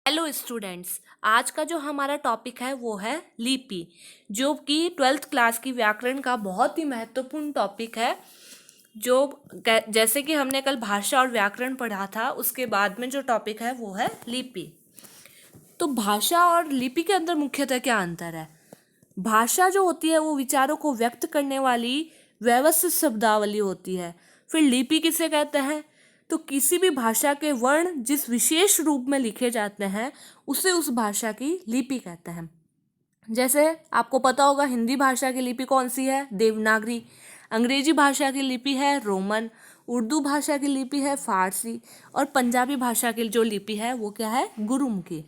Hello students, आज का जो हमारा टॉपिक है वो है लिपि, जो कि 12th क्लास की व्याकरण का बहुत ही महत्वपूर्ण टॉपिक है। जो जैसे कि हमने कल भाषा और व्याकरण पढ़ा था, उसके बाद में जो टॉपिक है वो है लिपि। तो भाषा और लिपि के अंदर मुख्यतः क्या अंतर है? भाषा जो होती है वो विचारों को व्यक्त करने वाली व्यवस्थित शब्दावली होती है। फिर लिपि किसे कहते हैं? तो किसी भी भाषा के वर्ण जिस विशेष रूप में लिखे जाते हैं उसे उस भाषा की लिपि कहते हैं। जैसे आपको पता होगा, हिंदी भाषा की लिपि कौन सी है? देवनागरी। अंग्रेजी भाषा की लिपि है रोमन। उर्दू भाषा की लिपि है फारसी। और पंजाबी भाषा की जो लिपि है वो क्या है? गुरुमुखी।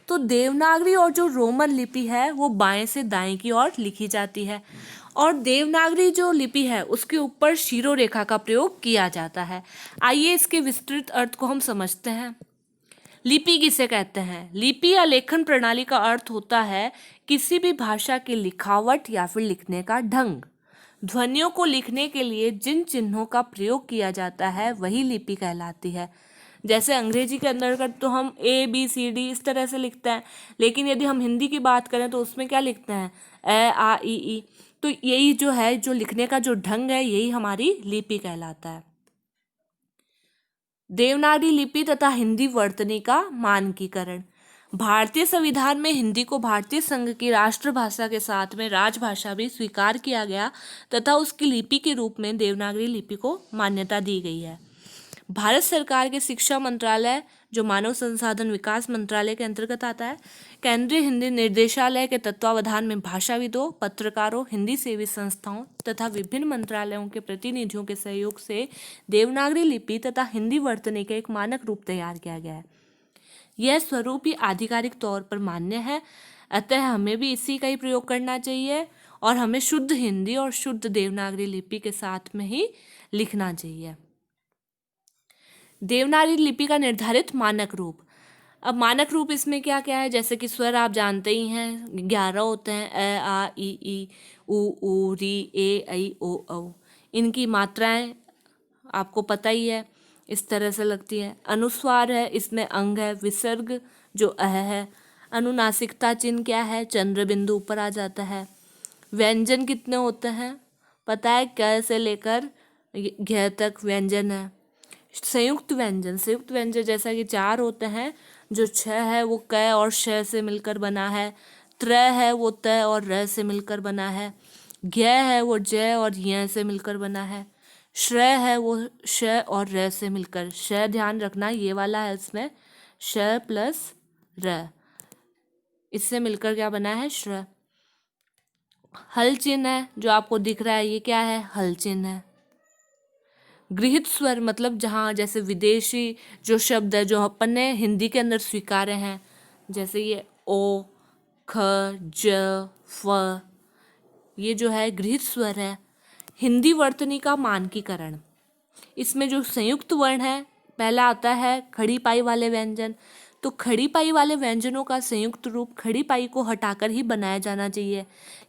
तो देवनागरी और जो रोमन लिपि है वो बाएं से दाएं की ओर लिखी जाती है, और देवनागरी जो लिपि है उसके ऊपर शिरोरेखा का प्रयोग किया जाता है। आइए इसके विस्तृत अर्थ को हम समझते हैं। लिपि किसे कहते हैं? लिपि या लेखन प्रणाली का अर्थ होता है किसी भी भाषा की लिखावट या फिर लिखने का ढंग। ध्वनियों को लिखने के लिए जिन चिन्हों का प्रयोग किया जाता है वही लिपि कहलाती है। जैसे अंग्रेजी के अंदर का तो हम ABCD इस तरह से लिखते हैं, लेकिन यदि हम हिंदी की बात करें तो उसमें क्या लिखते हैं? A, A, I, E। तो यही जो है, जो लिखने का जो ढंग है, यही हमारी लिपि कहलाता है। देवनागरी लिपि तथा हिंदी वर्तनी का मानकीकरण। भारतीय संविधान में हिंदी को भारतीय संघ की राष्ट्रभाषा के साथ में राजभाषा भी स्वीकार किया गया तथा उसकी लिपि के रूप में देवनागरी लिपि को मान्यता दी गई है। भारत सरकार के शिक्षा मंत्रालय, जो मानव संसाधन विकास मंत्रालय के अंतर्गत आता है, केंद्रीय हिंदी निर्देशालय के तत्वावधान में भाषाविदों, पत्रकारों, हिंदी सेवी संस्थाओं तथा विभिन्न मंत्रालयों के प्रतिनिधियों के सहयोग से देवनागरी लिपि तथा हिंदी वर्तनी का एक मानक रूप तैयार किया गया है। यह स्वरूप ही आधिकारिक तौर पर मान्य है, अतः हमें भी इसी का ही प्रयोग करना चाहिए और हमें शुद्ध हिंदी और शुद्ध देवनागरी लिपि के साथ में ही लिखना चाहिए। देवनागरी लिपि का निर्धारित मानक रूप। अब मानक रूप इसमें क्या क्या है? जैसे कि स्वर आप जानते ही हैं, 11 होते हैं, अ आ इ ई उ ऊ री ए ऐ ओ औ। इनकी मात्राएं आपको पता ही है, इस तरह से लगती है। अनुस्वार है, इसमें अंग है। विसर्ग जो है। अनुनासिकता चिन्ह क्या है? चंद्र बिंदु ऊपर आ जाता है। व्यंजन कितने होते हैं? पता है, क से लेकर घ तक व्यंजन है। संयुक्त व्यंजन जैसा कि 4 होते हैं। जो 6 है वो क और श से मिलकर बना है। त्र है वो त और र से मिलकर बना है। ज्ञ है वो ज और य से मिलकर बना है। श्र है वो श और र से मिलकर, श ध्यान रखना ये वाला है, इसमें श प्लस र, इससे मिलकर क्या बना है? श्र। हल चिन्ह है जो आपको दिख रहा है, ये क्या है? हल चिन्ह है। गृहीत स्वर मतलब जहाँ जैसे विदेशी जो शब्द है जो अपन ने हिंदी के अंदर स्वीकारे हैं, जैसे ये ओ, ख, ज, फ, ये जो है गृहीत स्वर है। हिंदी वर्तनी का मानकीकरण। इसमें जो संयुक्त वर्ण है, पहला आता है खड़ी पाई वाले व्यंजन। तो खड़ी पाई वाले व्यंजनों का संयुक्त रूप खड़ी पाई को हटाकर ही बनाया जाना चाहिए,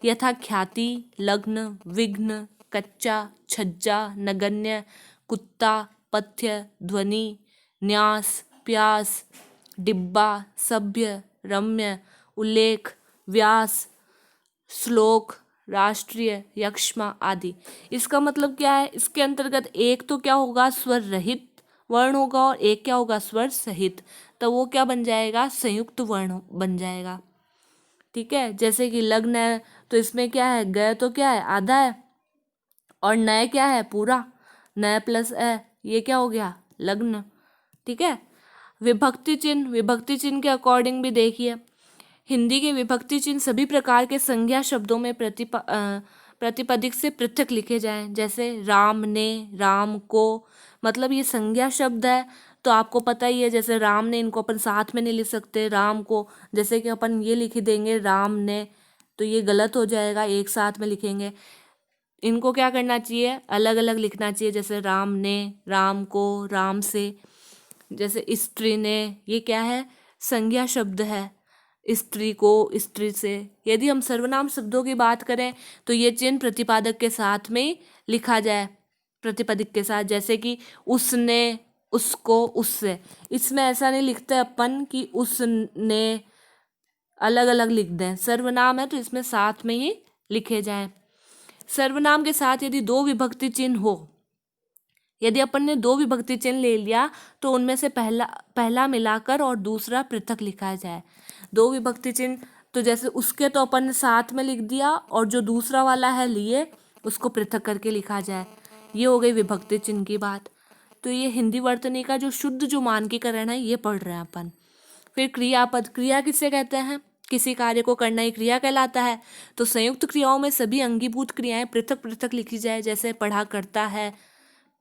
यथा ख्याति, लग्न, विघ्न, कच्चा, छज्जा, नगण्य, कुत्ता, पथ्य, ध्वनि, न्यास, प्यास, डिब्बा, सभ्य, रम्य, उल्लेख, व्यास, श्लोक, राष्ट्रीय, यक्ष्मा आदि। इसका मतलब क्या है? इसके अंतर्गत एक तो क्या होगा? स्वर रहित वर्ण होगा, और एक क्या होगा? स्वर सहित। तो वो क्या बन जाएगा? संयुक्त वर्ण बन जाएगा। ठीक है, जैसे कि लग्न है तो इसमें क्या है? ग तो क्या है? आधा है, और नय क्या है? पूरा। नय प्लस ए, ये क्या हो गया? लग्न। ठीक है। विभक्ति चिन्ह के अकॉर्डिंग भी देखिए, हिंदी के विभक्ति चिन्ह सभी प्रकार के संज्ञा शब्दों में प्रतिपदिक से पृथक लिखे जाएं। जैसे राम ने, राम को, मतलब ये संज्ञा शब्द है तो आपको पता ही है। जैसे राम ने, इनको अपन साथ में नहीं लिख सकते, राम को जैसे कि अपन ये लिख देंगे राम ने, तो ये गलत हो जाएगा, एक साथ में लिखेंगे। इनको क्या करना चाहिए? अलग अलग लिखना चाहिए। जैसे राम ने, राम को, राम से। जैसे स्त्री ने, ये क्या है? संज्ञा शब्द है। स्त्री को, स्त्री से। यदि हम सर्वनाम शब्दों की बात करें तो ये चिन्ह प्रतिपादक के साथ में लिखा जाए, प्रतिपदिक के साथ। जैसे कि उसने, उसको, उससे। इसमें ऐसा नहीं लिखते अपन कि उसने अलग अलग लिख दें। सर्वनाम है तो इसमें साथ में ही लिखे जाएं। सर्वनाम के साथ यदि दो विभक्ति चिन्ह हो, यदि अपन ने दो विभक्ति चिन्ह ले लिया तो उनमें से पहला मिलाकर और दूसरा पृथक लिखा जाए। दो विभक्ति चिन्ह तो जैसे उसके तो अपन ने साथ में लिख दिया और जो दूसरा वाला है लिए उसको पृथक करके लिखा जाए। ये हो गई विभक्ति चिन्ह की बात। तो ये हिंदी वर्तनी का जो शुद्ध जो मानकीकरण है ये पढ़ रहे हैं अपन। फिर क्रियापद, क्रिया किसे कहते हैं? किसी कार्य को करना ही क्रिया कहलाता है। तो संयुक्त क्रियाओं में सभी अंगीभूत क्रियाएं पृथक पृथक लिखी जाए। जैसे पढ़ा करता है,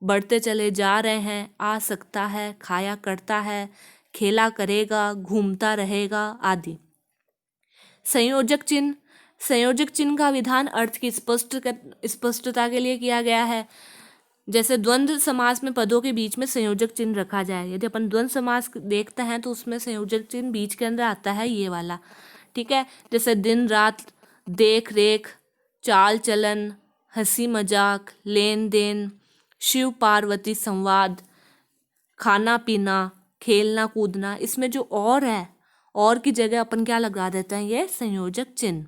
बढ़ते चले जा रहे हैं, आ सकता है, खाया करता है, खेला करेगा, घूमता रहेगा आदि। संयोजक चिन्ह, संयोजक चिन्ह का विधान अर्थ की स्पष्टता के लिए किया गया है। जैसे द्वंद्व समास में पदों के बीच में संयोजक चिन्ह रखा जाए। यदि अपन द्वंद्व समास देखते हैं तो उसमें संयोजक चिन्ह बीच के अंदर आता है, ये वाला। ठीक है, जैसे दिन रात, देख रेख, चाल चलन, हंसी मजाक, लेन देन, शिव पार्वती संवाद, खाना पीना, खेलना कूदना। इसमें जो और है, और की जगह अपन क्या लगा देते हैं? ये संयोजक चिन्ह।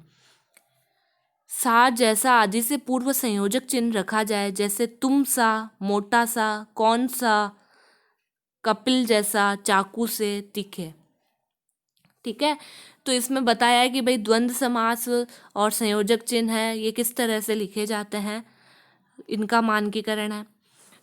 सा, जैसा आदि से पूर्व संयोजक चिन्ह रखा जाए। जैसे तुम सा, मोटा सा, कौन सा, कपिल जैसा, चाकू से तीखे। ठीक है, तो इसमें बताया है कि भाई द्वंद्व समास और संयोजक चिन्ह है, ये किस तरह से लिखे जाते हैं, इनका मानकीकरण है।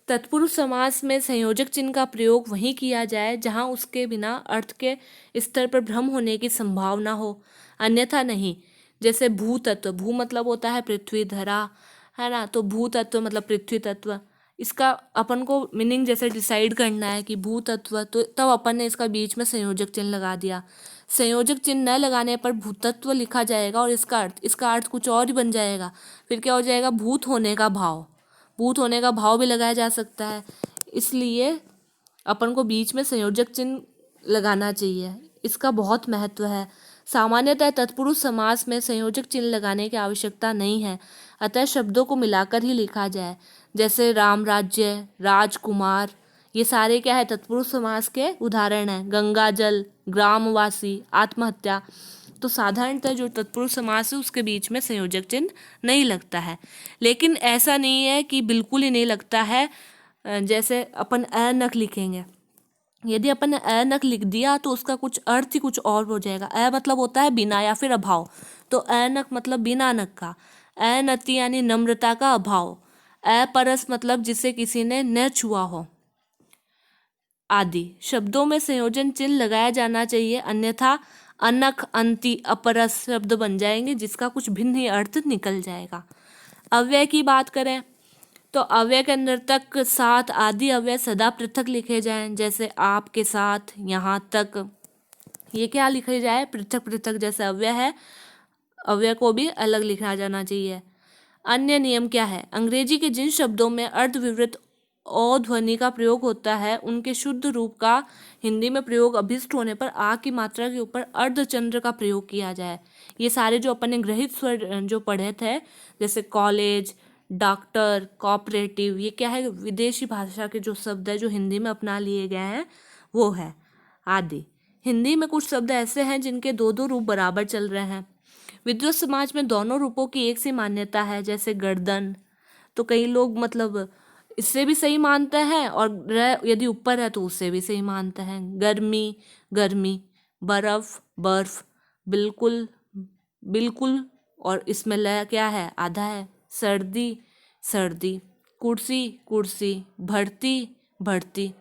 तत्पुरुष समास में संयोजक चिन्ह का प्रयोग वहीं किया जाए जहां उसके बिना अर्थ के स्तर पर भ्रम होने की संभावना हो, अन्यथा नहीं। जैसे भू तत्व, भू मतलब होता है पृथ्वी, धरा, है ना। तो भू तत्व मतलब पृथ्वी तत्व। इसका अपन को मीनिंग जैसे डिसाइड करना है कि भू तत्व, तो तब अपन ने इसका बीच में संयोजक चिन्ह लगा दिया। संयोजक चिन्ह न लगाने पर भूतत्व लिखा जाएगा और इसका अर्थ कुछ और ही बन जाएगा। फिर क्या हो जाएगा? भूत होने का भाव। भूत होने का भाव भी लगाया जा सकता है, इसलिए अपन को बीच में संयोजक चिन्ह लगाना चाहिए। इसका बहुत महत्व है। सामान्यतः तत्पुरुष समास में संयोजक चिन्ह लगाने की आवश्यकता नहीं है, अतः शब्दों को मिलाकर ही लिखा जाए। जैसे राम राज्य, राजकुमार, ये सारे क्या है? तत्पुरुष समास के उदाहरण हैं। गंगा जल, ग्रामवासी, आत्महत्या। तो साधारणतः जो तत्पुरुष समास है उसके बीच में संयोजक चिन्ह नहीं लगता है, लेकिन ऐसा नहीं है कि बिल्कुल ही नहीं लगता है। जैसे अपन अनक लिखेंगे, यदि अपन ने अनक लिख दिया तो उसका कुछ अर्थ ही कुछ और हो जाएगा। अ मतलब होता है बिना या फिर अभाव, तो अनक मतलब बिना नक का। अनति यानी नम्रता का अभाव। अपरस मतलब जिसे किसी ने न छुआ हो आदि। शब्दों में संयोजन चिन्ह लगाया जाना चाहिए, अन्यथा अनख, अंति, अपरस शब्द बन जाएंगे जिसका कुछ भिन्न ही अर्थ निकल जाएगा। अव्यय की बात करें तो अव्यय के अंदर तक, साथ आदि अव्यय सदा पृथक लिखे जाएं। जैसे आपके साथ, यहाँ तक, ये क्या लिखे जाए? पृथक पृथक। जैसे अव्यय है, अव्यय को भी अलग लिखा जाना चाहिए। अन्य नियम क्या है? अंग्रेजी के जिन शब्दों में अर्धविवृत ओ ध्वनि का प्रयोग होता है उनके शुद्ध रूप का हिंदी में प्रयोग अभिष्ट होने पर आ की मात्रा के ऊपर अर्धचंद्र का प्रयोग किया जाए। ये सारे जो अपन ने ग्रहित स्वर जो पढ़े थे, जैसे कॉलेज, डॉक्टर, कोऑपरेटिव, ये क्या है? विदेशी भाषा के जो शब्द है जो हिंदी में अपना लिए गए हैं वो है आदि। हिंदी में कुछ शब्द ऐसे हैं जिनके दो दो रूप बराबर चल रहे हैं। विद्वत समाज में दोनों रूपों की एक सी मान्यता है। जैसे गर्दन, तो कई लोग मतलब इससे भी सही मानते हैं और यदि ऊपर है तो उससे भी सही मानते हैं। गर्मी, गर्मी, बर्फ, बर्फ, बिल्कुल, बिल्कुल, और इसमें लय क्या है? आधा है। सर्दी, सर्दी, कुर्सी, कुर्सी, भर्ती, भर्ती,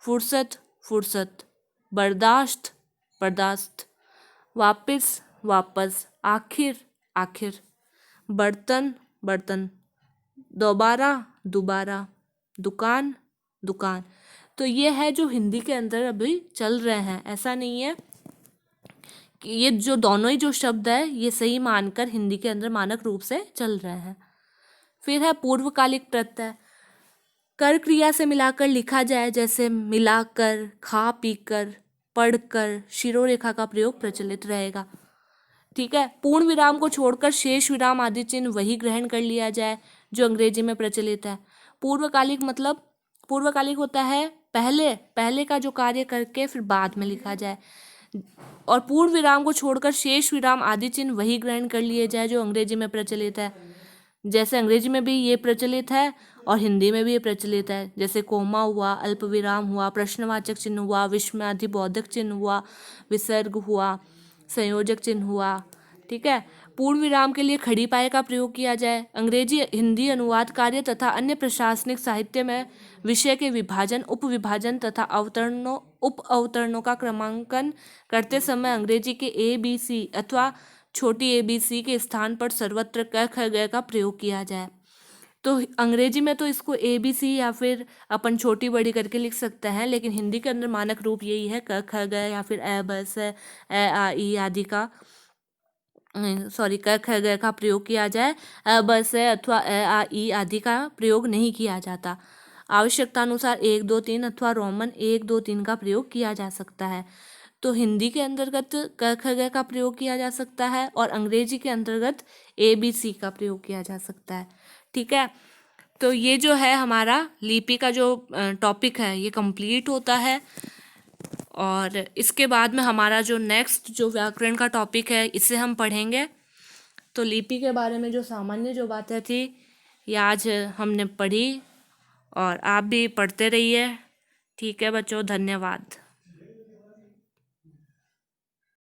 फुर्सत, फुर्सत, बर्दाश्त, बर्दाश्त, वापस, वापस, आखिर, आखिर, बर्तन, बर्तन, दोबारा, दोबारा, दुकान, दुकान। तो ये है जो हिंदी के अंदर अभी चल रहे हैं। ऐसा नहीं है कि ये जो दोनों ही जो शब्द है ये सही मानकर हिंदी के अंदर मानक रूप से चल रहे हैं। फिर है पूर्वकालिक प्रत्यय। कर क्रिया से मिलाकर लिखा जाए। जैसे मिलाकर, खा पीकर, पढ़कर, शिरोरेखा का प्रयोग प्रचलित रहेगा। ठीक है, पूर्ण विराम को छोड़कर शेष विराम आदि चिन्ह वही ग्रहण कर लिया जाए जो अंग्रेजी में प्रचलित है। पूर्वकालिक मतलब, पूर्वकालिक होता है पहले पहले का जो कार्य करके फिर बाद में लिखा जाए, और पूर्ण विराम को छोड़कर शेष विराम आदि चिन्ह वही ग्रहण कर लिए जाए जो अंग्रेजी में प्रचलित है। जैसे अंग्रेजी में भी ये प्रचलित है और हिंदी में भी ये प्रचलित है, जैसे कोमा हुआ, अल्प विराम हुआ, प्रश्नवाचक चिन्ह हुआ, विस्मयादिबोधक चिन्ह हुआ, विसर्ग हुआ, संयोजक चिन्ह हुआ। ठीक है। पूर्ण विराम के लिए खड़ी पाए का प्रयोग किया जाए। अंग्रेजी हिंदी अनुवाद कार्य तथा अन्य प्रशासनिक साहित्य में विषय के विभाजन, उपविभाजन तथा अवतरणों, उप अवतरणों का क्रमांकन करते समय अंग्रेजी के ABC अथवा छोटी ABC के स्थान पर सर्वत्र क ख ग का प्रयोग किया जाए। तो अंग्रेजी में तो इसको ABC या फिर अपन छोटी बड़ी करके लिख सकते हैं, लेकिन हिंदी के अंदर मानक रूप यही है क ख ग या फिर अ ब स ए आ ई आदि का क ख ग का प्रयोग किया जाए। अ ब स अथवा अ आ ई आदि का प्रयोग नहीं किया जाता। आवश्यकता अनुसार 1 2 3 अथवा रोमन 1 2 3 का प्रयोग किया जा सकता है। तो हिंदी के अंतर्गत क ख ग का प्रयोग किया जा सकता है और अंग्रेजी के अंतर्गत ABC का प्रयोग किया जा सकता है। ठीक है। तो ये जो है हमारा लिपि का जो टॉपिक है ये कंप्लीट होता है, और इसके बाद में हमारा जो नेक्स्ट जो व्याकरण का टॉपिक है इसे हम पढ़ेंगे। तो लिपि के बारे में जो सामान्य जो बातें थी ये आज हमने पढ़ी, और आप भी पढ़ते रहिए। ठीक है बच्चों, धन्यवाद।